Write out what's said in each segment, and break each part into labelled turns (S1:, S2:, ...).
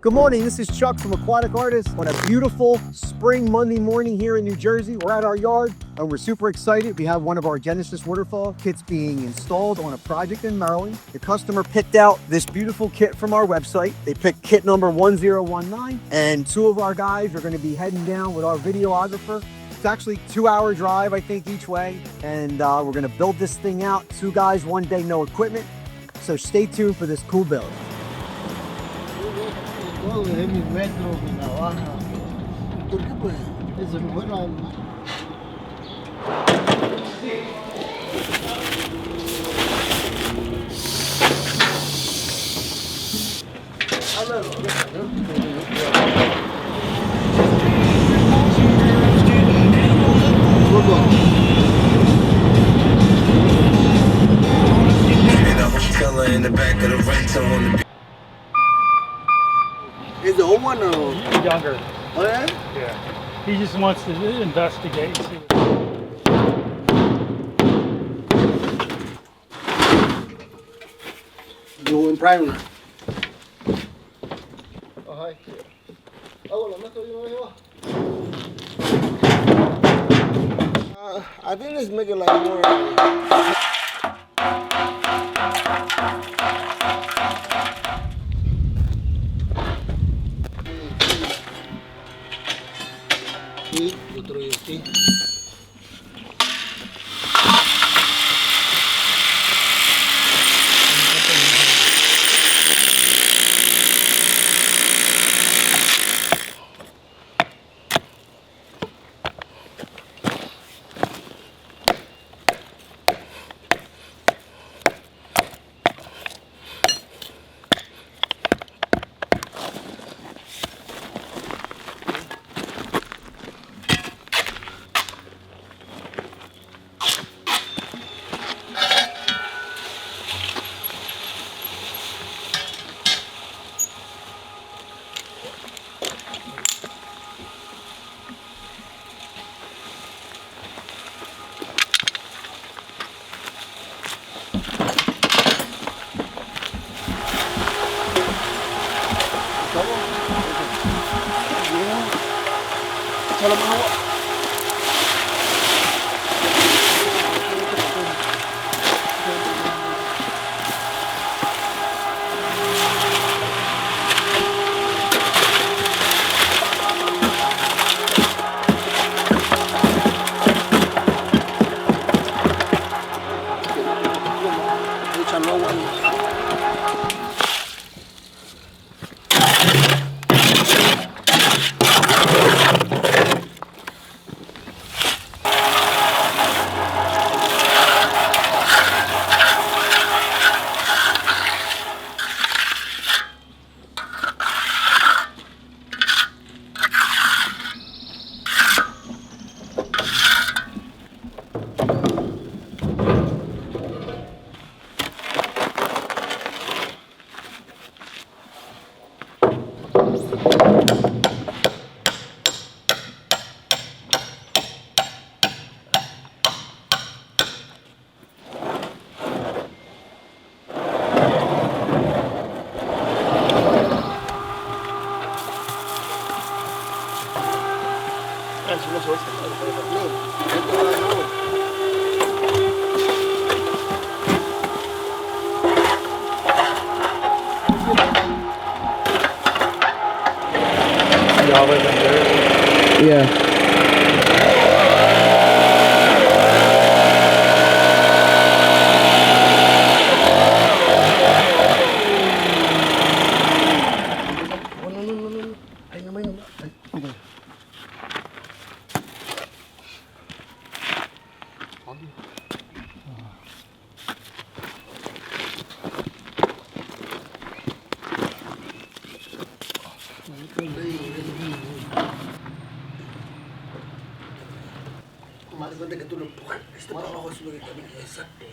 S1: Good morning, this is Chuck from Aquatic Artists on a beautiful spring Monday morning here in New Jersey. We're at our yard and we're super excited. We have one of our Genesis Waterfall kits being installed on a project in Maryland. The customer picked out this beautiful kit from our website. They picked kit number 1019 and two of our guys are going to be heading down with our videographer. It's actually a 2-hour drive, I think, each way. And we're going to build this thing out. 2 guys, 1 day, no equipment. So stay tuned for this cool build.
S2: Todo de mis metros de navaja. ¿Por qué pues? Eso no fue nada.
S3: In the back of the rental on the.
S2: Is the old one or?
S4: Younger.
S2: Oh yeah?
S4: Yeah. He just wants to investigate and see what.
S2: You in primer. Oh hi. Oh, lo meto de nuevo. I think let's make it like more. Y otro y aquí.
S4: Y'all live in Jersey?
S2: Yeah. Más cuenta que tú lo empujas. Este para abajo es lo que camina. Exacto.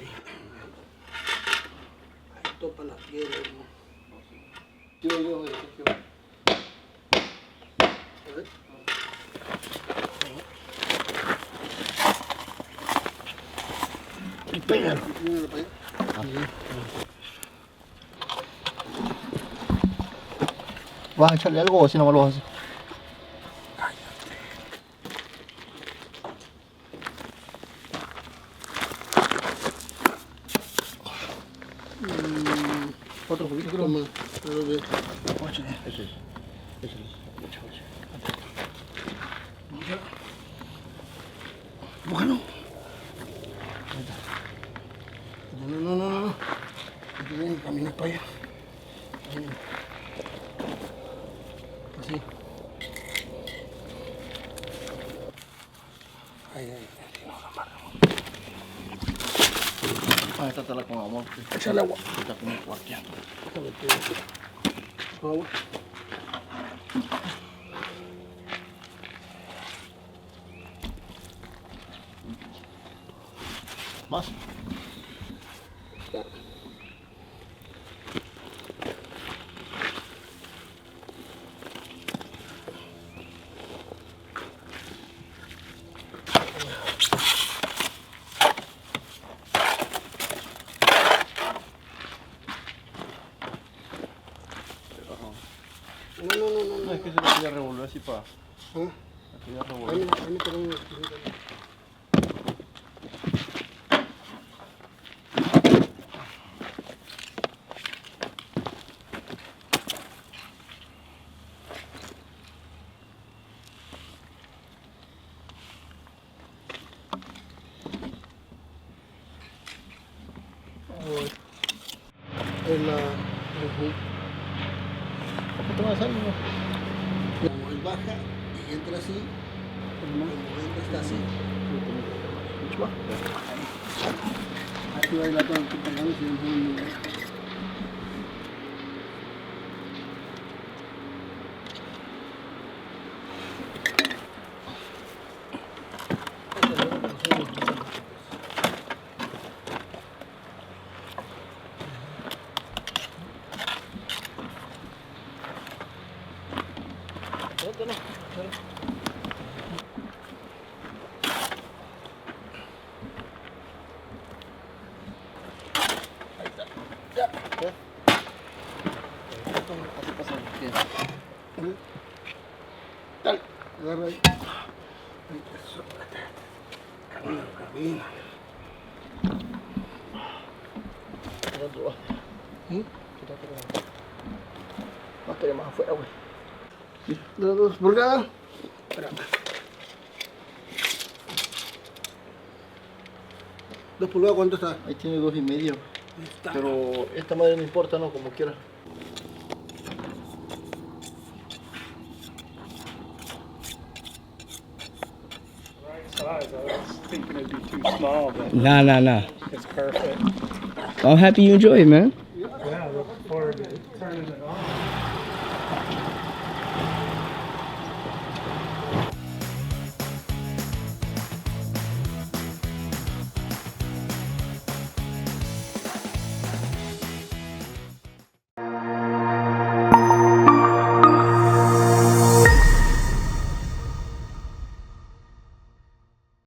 S2: Ahí topa la piedra. Yo. A ver. Y pégalo. Míralo para allá. ¿Vas a echarle algo o si no me lo vas a hacer? Otro poquito creo. Vamos a echarle. Bueno. No. Tienes que caminar para allá. Así. Ahí, no la amarramos. Esta te la con amor. Échale agua. Está como cuarteando. Agua. Más. No, es que se lo quería revolver así para... ¿Ah? La quería revolver. ¿Cómo te vas a salir? Como él baja y entra así, como entra está así. Mucho más. Aquí va a ir la todo el tiempo pagando si no es Dale, agarra ahí. Eso. Camina. ¿Dónde vas? Más que más afuera, güey. 2 pulgadas. Espérame. 2 pulgadas, ¿cuánto está? Ahí tiene 2,5. Pero esta madre no importa, no, como quiera.
S4: Size. I was thinking it'd be too small, but
S5: Nah.
S4: it's perfect.
S5: I'm happy you enjoy it, man.